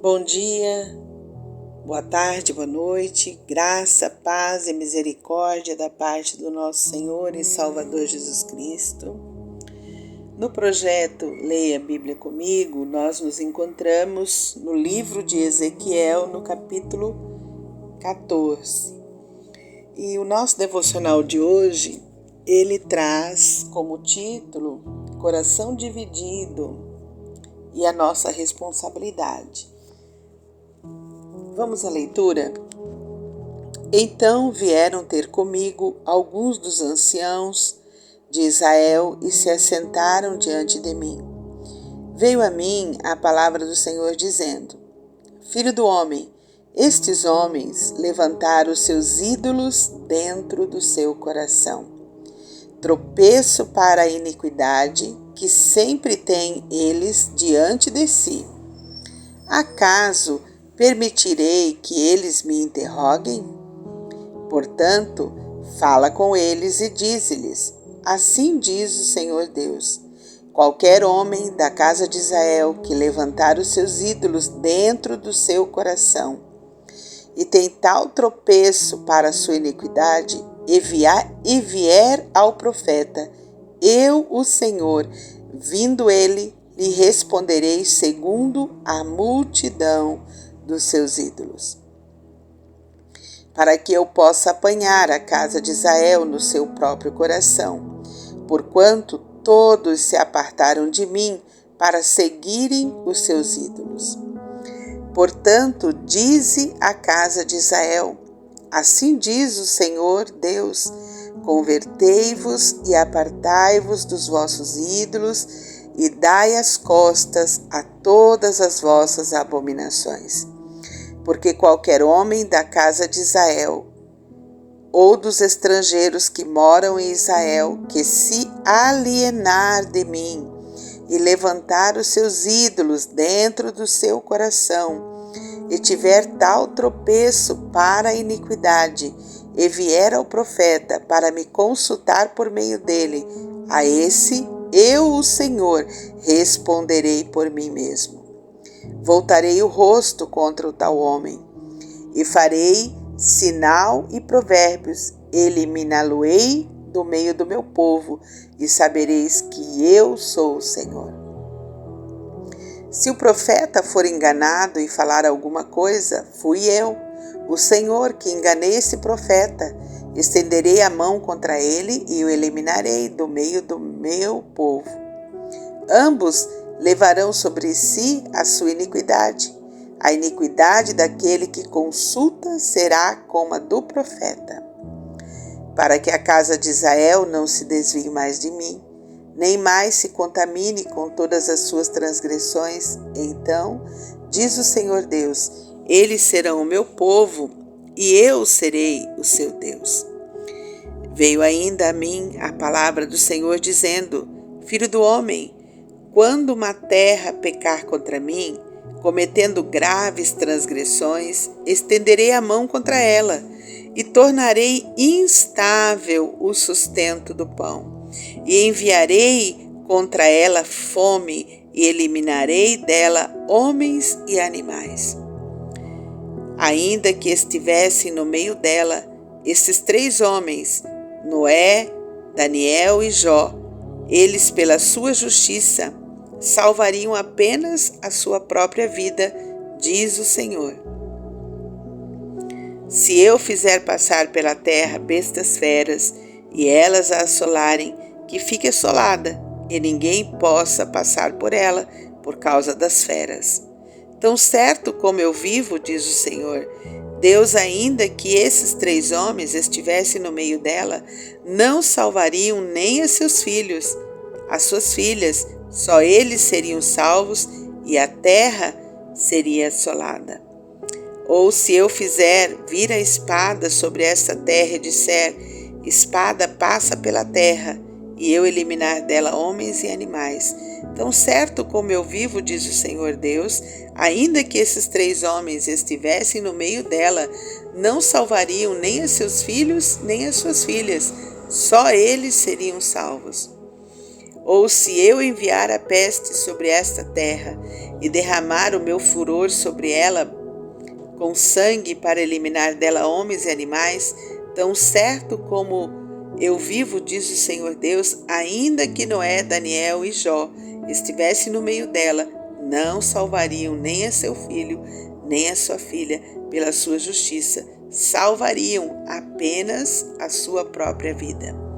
Bom dia, boa tarde, boa noite, graça, paz e misericórdia da parte do nosso Senhor e Salvador Jesus Cristo. No projeto Leia a Bíblia Comigo, nós nos encontramos no livro de Ezequiel, no capítulo 14. E o nosso devocional de hoje, ele traz como título Coração Dividido e a nossa responsabilidade. Vamos à leitura? Então vieram ter comigo alguns dos anciãos de Israel e se assentaram diante de mim. Veio a mim a palavra do Senhor dizendo: Filho do homem, estes homens levantaram os seus ídolos dentro do seu coração. Tropeço para a iniquidade que sempre têm eles diante de si. Acaso permitirei que eles me interroguem? Portanto, fala com eles e dize-lhes: Assim diz o Senhor Deus: qualquer homem da casa de Israel que levantar os seus ídolos dentro do seu coração e tem tal tropeço para a sua iniquidade e vier ao profeta, eu, o Senhor, vindo ele, lhe responderei segundo a multidão dos seus ídolos, para que eu possa apanhar a casa de Israel no seu próprio coração, porquanto todos se apartaram de mim para seguirem os seus ídolos. Portanto, dize à casa de Israel: assim diz o Senhor Deus: convertei-vos e apartai-vos dos vossos ídolos e dai as costas a todas as vossas abominações. Porque qualquer homem da casa de Israel ou dos estrangeiros que moram em Israel que se alienar de mim e levantar os seus ídolos dentro do seu coração e tiver tal tropeço para a iniquidade e vier ao profeta para me consultar por meio dele, a esse eu, o Senhor, responderei por mim mesmo. Voltarei o rosto contra o tal homem, e farei sinal e provérbios, eliminá-lo-ei do meio do meu povo, e sabereis que eu sou o Senhor. Se o profeta for enganado e falar alguma coisa, fui eu, o Senhor, que enganei esse profeta. Estenderei a mão contra ele e o eliminarei do meio do meu povo. Ambos levarão sobre si a sua iniquidade. A iniquidade daquele que consulta será como a do profeta. Para que a casa de Israel não se desvie mais de mim, nem mais se contamine com todas as suas transgressões, então, diz o Senhor Deus, eles serão o meu povo e eu serei o seu Deus. Veio ainda a mim a palavra do Senhor dizendo: Filho do homem, quando uma terra pecar contra mim, cometendo graves transgressões, estenderei a mão contra ela e tornarei instável o sustento do pão, e enviarei contra ela fome e eliminarei dela homens e animais. Ainda que estivessem no meio dela esses 3 homens, Noé, Daniel e Jó, eles, pela sua justiça, salvariam apenas a sua própria vida, diz o Senhor. Se eu fizer passar pela terra bestas feras, e elas a assolarem, que fique assolada, e ninguém possa passar por ela por causa das feras. Tão certo como eu vivo, diz o Senhor, Deus, ainda que esses 3 homens estivessem no meio dela, não salvariam nem a seus filhos. As suas filhas, só eles seriam salvos e a terra seria assolada. Ou se eu fizer vir a espada sobre esta terra e disser: espada passa pela terra, e eu eliminar dela homens e animais. Tão certo como eu vivo, diz o Senhor Deus, ainda que esses 3 homens estivessem no meio dela, não salvariam nem a seus filhos, nem as suas filhas. Só eles seriam salvos. Ou se eu enviar a peste sobre esta terra e derramar o meu furor sobre ela com sangue para eliminar dela homens e animais, tão certo como eu vivo, diz o Senhor Deus, ainda que Noé, Daniel e Jó estivessem no meio dela, não salvariam nem a seu filho, nem a sua filha pela sua justiça, salvariam apenas a sua própria vida.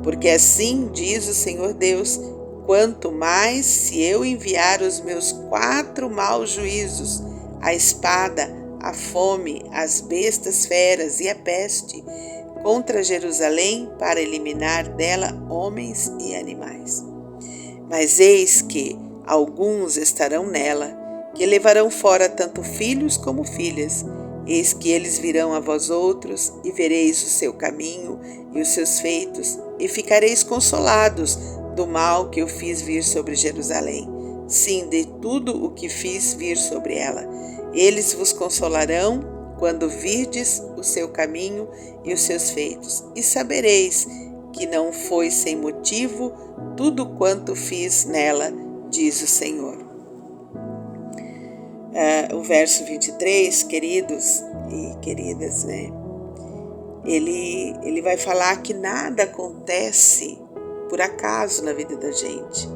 Porque assim diz o Senhor Deus, quanto mais se eu enviar os meus 4 maus juízos, a espada, a fome, as bestas feras e a peste, contra Jerusalém para eliminar dela homens e animais. Mas eis que alguns estarão nela, que levarão fora tanto filhos como filhas. Eis que eles virão a vós outros, e vereis o seu caminho e os seus feitos, e ficareis consolados do mal que eu fiz vir sobre Jerusalém. Sim, de tudo o que fiz vir sobre ela. Eles vos consolarão quando virdes o seu caminho e os seus feitos, e sabereis que não foi sem motivo tudo quanto fiz nela, diz o Senhor. O verso 23, queridos e queridas, né? Ele vai falar que nada acontece por acaso na vida da gente.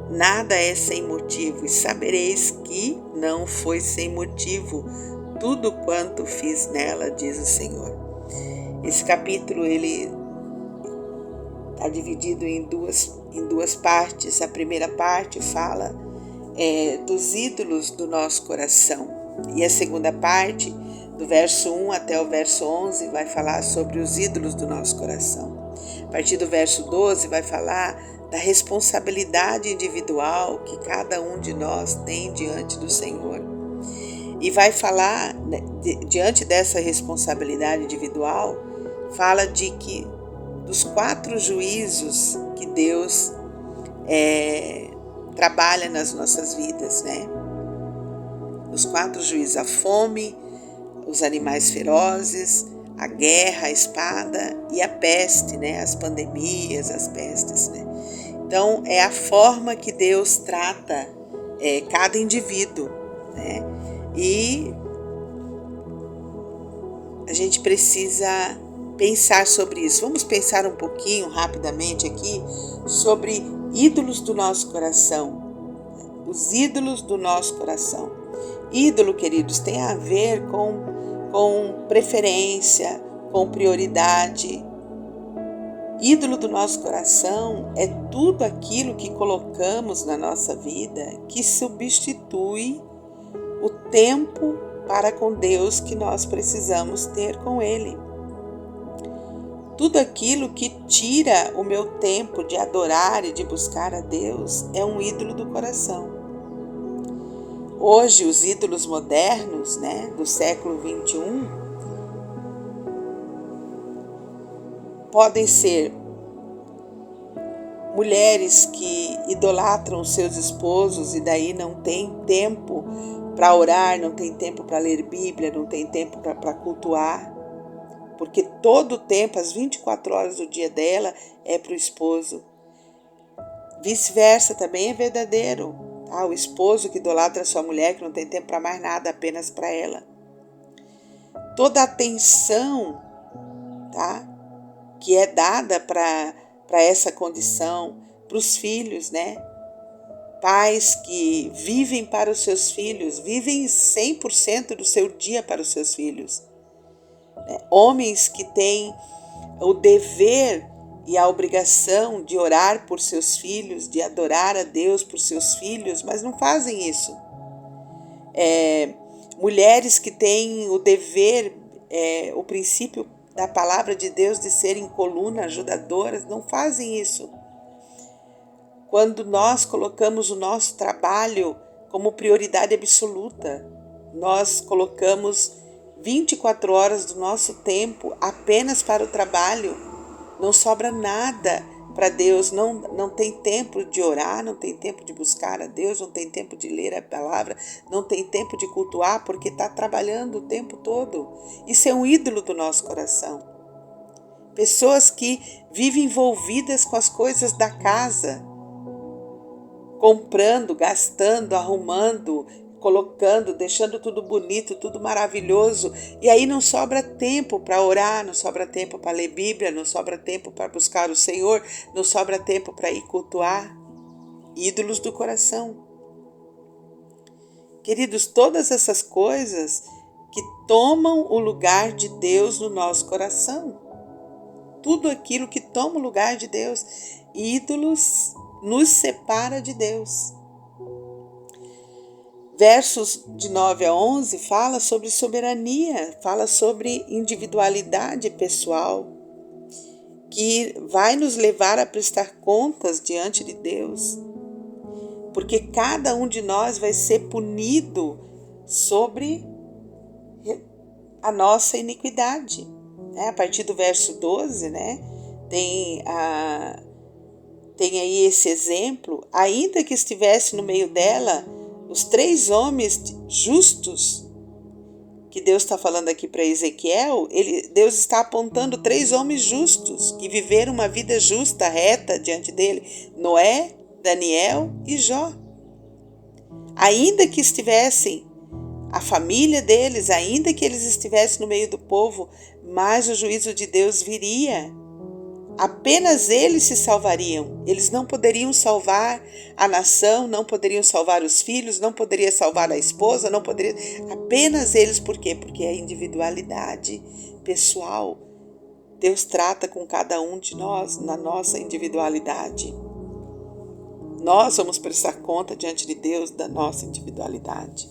Nada é sem motivo, e sabereis que não foi sem motivo tudo quanto fiz nela, diz o Senhor. Esse capítulo ele está dividido em duas partes. A primeira parte fala dos ídolos do nosso coração, e a segunda parte, do verso 1 até o verso 11, vai falar sobre os ídolos do nosso coração. A partir do verso 12 vai falar da responsabilidade individual que cada um de nós tem diante do Senhor. E vai falar, diante dessa responsabilidade individual, fala dos 4 juízos que Deus trabalha nas nossas vidas, né? Os 4 juízos: a fome, os animais ferozes, a guerra, a espada e a peste, né? As pandemias, as pestes, né? Então, é a forma que Deus trata cada indivíduo, né? E a gente precisa pensar sobre isso. Vamos pensar um pouquinho rapidamente aqui sobre ídolos do nosso coração. Os ídolos do nosso coração. Ídolo, queridos, tem a ver com preferência, com prioridade. Ídolo do nosso coração é tudo aquilo que colocamos na nossa vida que substitui o tempo para com Deus que nós precisamos ter com Ele. Tudo aquilo que tira o meu tempo de adorar e de buscar a Deus é um ídolo do coração. Hoje, os ídolos modernos, né, do século 21, podem ser mulheres que idolatram seus esposos e daí não tem tempo para orar, não tem tempo para ler Bíblia, não tem tempo para cultuar, porque todo o tempo, as 24 horas do dia dela, é para o esposo. Vice-versa também é verdadeiro. Tá? O esposo que idolatra a sua mulher, que não tem tempo para mais nada, apenas para ela. Toda a atenção, tá? Que é dada para essa condição, para os filhos, né? Pais que vivem para os seus filhos, vivem 100% do seu dia para os seus filhos. Homens que têm o dever e a obrigação de orar por seus filhos, de adorar a Deus por seus filhos, mas não fazem isso. Mulheres que têm o dever, o princípio da palavra de Deus de serem coluna, ajudadoras, não fazem isso. Quando nós colocamos o nosso trabalho como prioridade absoluta, nós colocamos 24 horas do nosso tempo apenas para o trabalho, não sobra nada para Deus, não tem tempo de orar, não tem tempo de buscar a Deus, não tem tempo de ler a palavra, não tem tempo de cultuar porque está trabalhando o tempo todo. Isso é um ídolo do nosso coração. Pessoas que vivem envolvidas com as coisas da casa, comprando, gastando, arrumando, colocando, deixando tudo bonito, tudo maravilhoso. E aí não sobra tempo para orar, não sobra tempo para ler Bíblia, não sobra tempo para buscar o Senhor, não sobra tempo para ir cultuar. Ídolos do coração. Queridos, todas essas coisas que tomam o lugar de Deus no nosso coração. Tudo aquilo que toma o lugar de Deus. Ídolos nos separa de Deus. Versos de 9 a 11 fala sobre soberania, fala sobre individualidade pessoal, que vai nos levar a prestar contas diante de Deus. Porque cada um de nós vai ser punido sobre a nossa iniquidade. A partir do verso 12, tem aí esse exemplo. Ainda que estivesse no meio dela os 3 homens justos, que Deus está falando aqui para Ezequiel, Deus está apontando 3 homens justos, que viveram uma vida justa, reta diante dele. Noé, Daniel e Jó. Ainda que estivessem a família deles, ainda que eles estivessem no meio do povo, mas o juízo de Deus viria. Apenas eles se salvariam. Eles não poderiam salvar a nação, não poderiam salvar os filhos, não poderiam salvar a esposa, não poderiam. Apenas eles, por quê? Porque é individualidade pessoal. Deus trata com cada um de nós na nossa individualidade. Nós vamos prestar conta diante de Deus da nossa individualidade.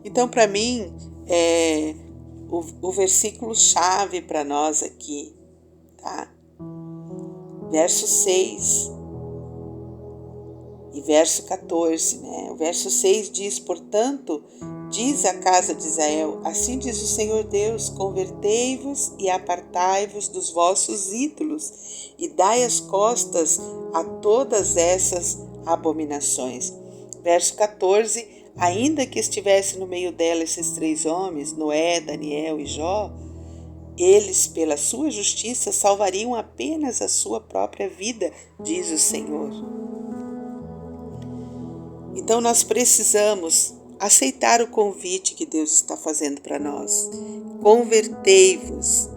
Então, para mim, o versículo chave para nós aqui, tá? Verso 6 e verso 14, O verso 6 diz: portanto, diz a casa de Israel, assim diz o Senhor Deus, convertei-vos e apartai-vos dos vossos ídolos e dai as costas a todas essas abominações. Verso 14, ainda que estivesse no meio dela esses 3 homens, Noé, Daniel e Jó, eles, pela sua justiça, salvariam apenas a sua própria vida, diz o Senhor. Então nós precisamos aceitar o convite que Deus está fazendo para nós. Convertei-vos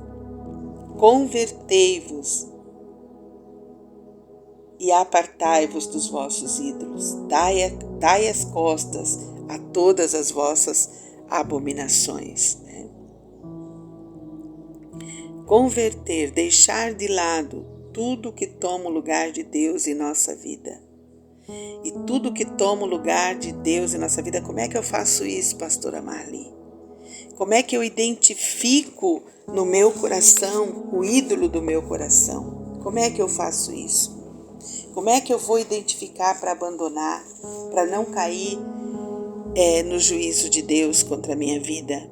e apartai-vos dos vossos ídolos. Dai as costas a todas as vossas abominações. Converter, deixar de lado tudo que toma o lugar de Deus em nossa vida. E tudo que toma o lugar de Deus em nossa vida, como é que eu faço isso, pastora Marli? Como é que eu identifico no meu coração o ídolo do meu coração? Como é que eu faço isso? Como é que eu vou identificar para abandonar, para não cair no juízo de Deus contra a minha vida?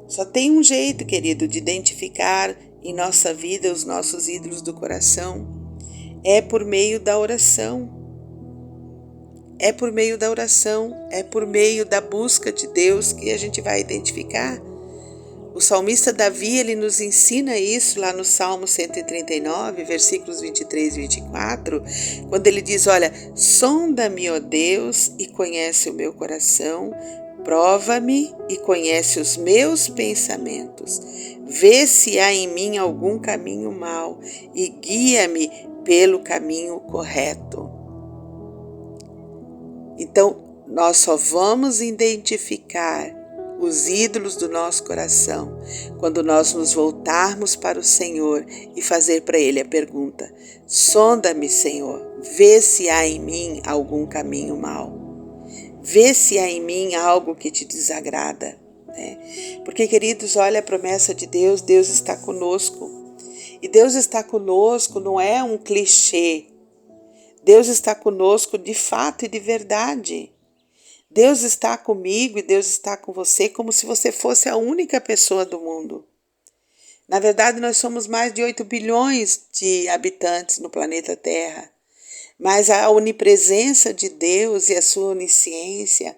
Só tem um jeito, querido, de identificar em nossa vida os nossos ídolos do coração. É por meio da oração. É por meio da oração, é por meio da busca de Deus que a gente vai identificar. O salmista Davi, ele nos ensina isso lá no Salmo 139, versículos 23 e 24, quando ele diz, olha, sonda-me, ó Deus, e conhece o meu coração, prova-me e conhece os meus pensamentos. Vê se há em mim algum caminho mau e guia-me pelo caminho correto. Então, nós só vamos identificar os ídolos do nosso coração quando nós nos voltarmos para o Senhor e fazer para Ele a pergunta: sonda-me, Senhor, vê se há em mim algum caminho mau. Vê se há em mim algo que te desagrada. Porque, queridos, olha a promessa de Deus, Deus está conosco. E Deus está conosco não é um clichê. Deus está conosco de fato e de verdade. Deus está comigo e Deus está com você como se você fosse a única pessoa do mundo. Na verdade, nós somos mais de 8 bilhões de habitantes no planeta Terra. Mas a onipresença de Deus e a sua onisciência,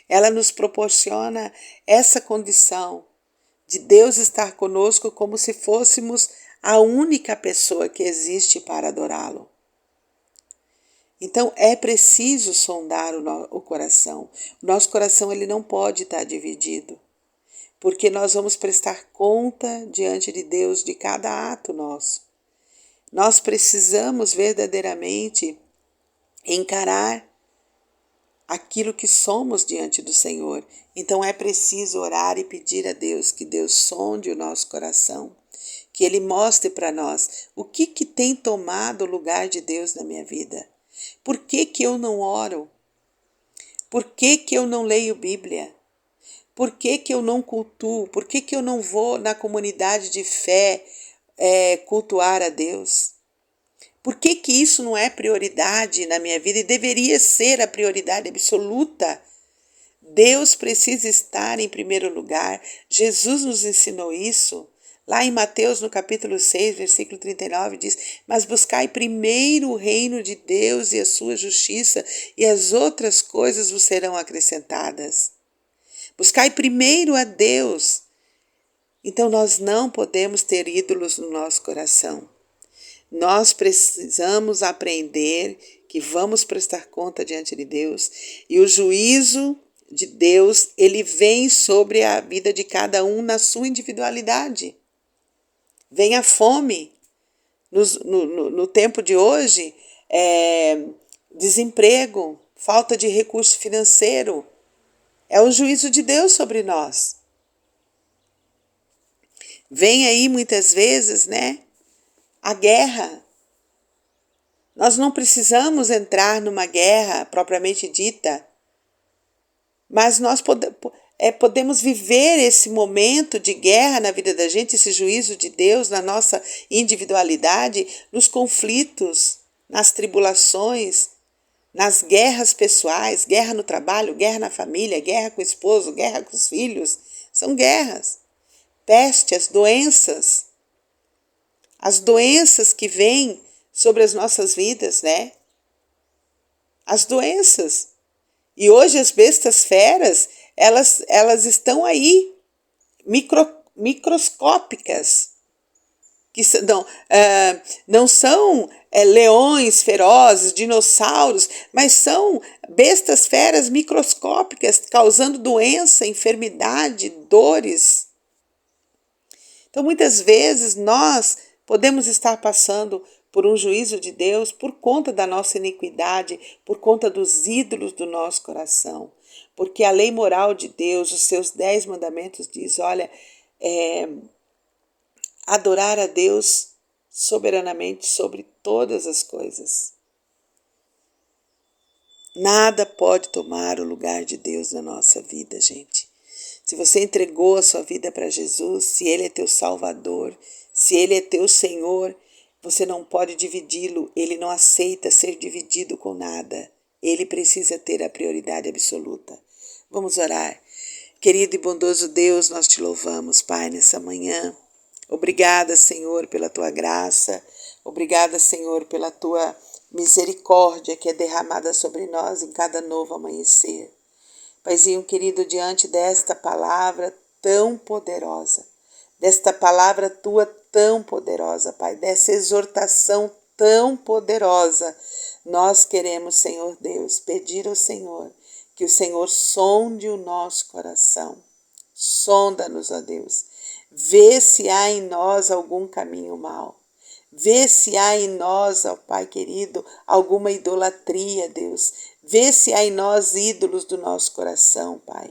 ela nos proporciona essa condição de Deus estar conosco como se fôssemos a única pessoa que existe para adorá-lo. Então é preciso sondar o coração. O nosso coração ele não pode estar dividido, porque nós vamos prestar conta diante de Deus de cada ato nosso. Nós precisamos verdadeiramente encarar aquilo que somos diante do Senhor. Então é preciso orar e pedir a Deus que Deus sonde o nosso coração, que Ele mostre para nós o que tem tomado o lugar de Deus na minha vida. Por que eu não oro? Por que eu não leio Bíblia? Por que eu não cultuo? Por que eu não vou na comunidade de fé cultuar a Deus? Por que isso não é prioridade na minha vida e deveria ser a prioridade absoluta? Deus precisa estar em primeiro lugar. Jesus nos ensinou isso. Lá em Mateus, no capítulo 6, versículo 39, diz: mas buscai primeiro o reino de Deus e a sua justiça, e as outras coisas vos serão acrescentadas. Buscai primeiro a Deus. Então nós não podemos ter ídolos no nosso coração. Nós precisamos aprender que vamos prestar conta diante de Deus e o juízo de Deus, ele vem sobre a vida de cada um na sua individualidade. Vem a fome. No tempo de hoje, desemprego, falta de recurso financeiro. É o juízo de Deus sobre nós. Vem aí muitas vezes, a guerra. Nós não precisamos entrar numa guerra propriamente dita, mas nós podemos viver esse momento de guerra na vida da gente, esse juízo de Deus na nossa individualidade, nos conflitos, nas tribulações, nas guerras pessoais, guerra no trabalho, guerra na família, guerra com o esposo, guerra com os filhos. São guerras. Peste, as doenças que vêm sobre as nossas vidas, As doenças. E hoje as bestas feras, elas estão aí, microscópicas, que não são leões ferozes, dinossauros, mas são bestas feras microscópicas, causando doença, enfermidade, dores. Então, muitas vezes, nós podemos estar passando por um juízo de Deus por conta da nossa iniquidade, por conta dos ídolos do nosso coração. Porque a lei moral de Deus, os seus 10 mandamentos diz, olha, adorar a Deus soberanamente sobre todas as coisas. Nada pode tomar o lugar de Deus na nossa vida, gente. Se você entregou a sua vida para Jesus, se Ele é teu Salvador, se Ele é teu Senhor, você não pode dividi-lo. Ele não aceita ser dividido com nada. Ele precisa ter a prioridade absoluta. Vamos orar. Querido e bondoso Deus, nós te louvamos, Pai, nessa manhã. Obrigada, Senhor, pela tua graça. Obrigada, Senhor, pela tua misericórdia que é derramada sobre nós em cada novo amanhecer. Paizinho querido, diante desta palavra tão poderosa, desta palavra tua tão poderosa, Pai, dessa exortação tão poderosa, nós queremos, Senhor Deus, pedir ao Senhor que o Senhor sonde o nosso coração. Sonda-nos, ó Deus. Vê se há em nós algum caminho mau. Vê se há em nós, ó Pai querido, alguma idolatria, Deus. Vê se há em nós ídolos do nosso coração, Pai.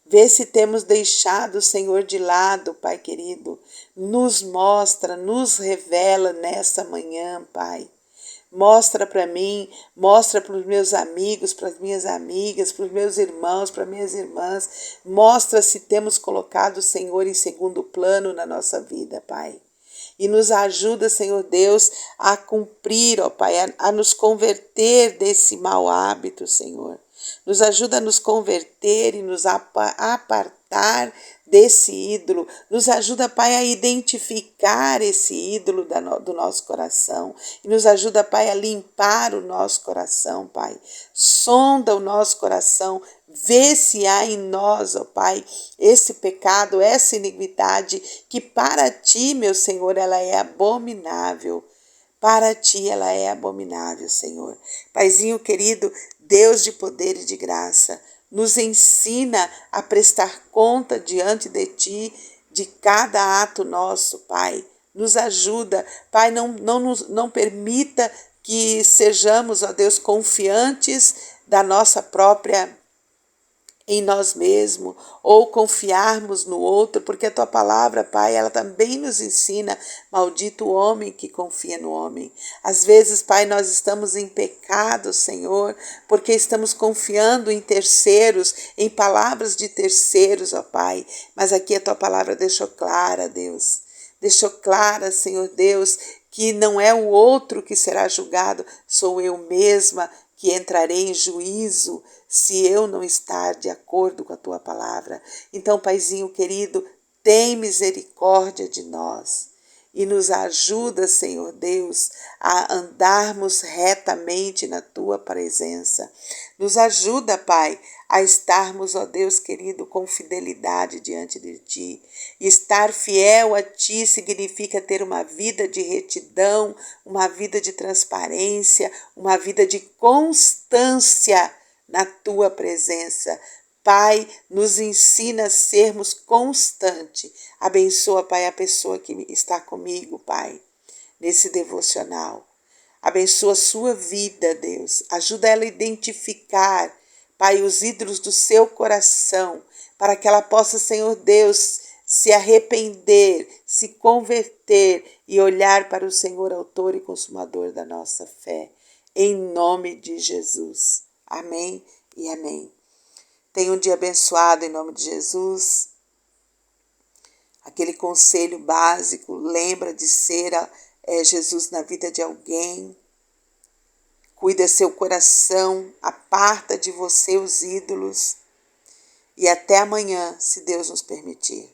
Vê se temos deixado o Senhor de lado, Pai querido. Nos mostra, nos revela nessa manhã, Pai. Mostra para mim, mostra para os meus amigos, para as minhas amigas, para os meus irmãos, para minhas irmãs. Mostra se temos colocado o Senhor em segundo plano na nossa vida, Pai. E nos ajuda, Senhor Deus, a cumprir, ó Pai, a nos converter desse mau hábito, Senhor. Nos ajuda a nos converter e nos apartar desse ídolo. Nos ajuda, Pai, a identificar esse ídolo do nosso coração. E nos ajuda, Pai, a limpar o nosso coração, Pai. Sonda o nosso coração. Vê se há em nós, ó Pai, esse pecado, essa iniquidade, que para ti, meu Senhor, ela é abominável. Para ti ela é abominável, Senhor. Paizinho querido, Deus de poder e de graça, nos ensina a prestar conta diante de ti de cada ato nosso, Pai. Nos ajuda, Pai, não permita que sejamos, ó Deus, confiantes da nossa própria em nós mesmos ou confiarmos no outro, porque a tua palavra, Pai, ela também nos ensina, maldito o homem que confia no homem. Às vezes, Pai, nós estamos em pecado, Senhor, porque estamos confiando em terceiros, em palavras de terceiros, ó Pai, mas aqui a tua palavra deixou clara, Deus. Deixou clara, Senhor Deus, que não é o outro que será julgado, sou eu mesma que entrarei em juízo se eu não estar de acordo com a tua palavra. Então, Paizinho querido, tem misericórdia de nós e nos ajuda, Senhor Deus, a andarmos retamente na tua presença. Nos ajuda, Pai, a estarmos, ó Deus querido, com fidelidade diante de ti. Estar fiel a ti significa ter uma vida de retidão, uma vida de transparência, uma vida de constância na tua presença. Pai, nos ensina a sermos constantes. Abençoa, Pai, a pessoa que está comigo, Pai, nesse devocional. Abençoa a sua vida, Deus. Ajuda ela a identificar, Pai, os ídolos do seu coração, para que ela possa, Senhor Deus, se arrepender, se converter e olhar para o Senhor, autor e consumador da nossa fé. Em nome de Jesus. Amém e amém. Tenha um dia abençoado em nome de Jesus. Aquele conselho básico, lembra de ser Jesus na vida de alguém. Cuida seu coração, aparta de você os ídolos. E até amanhã, se Deus nos permitir.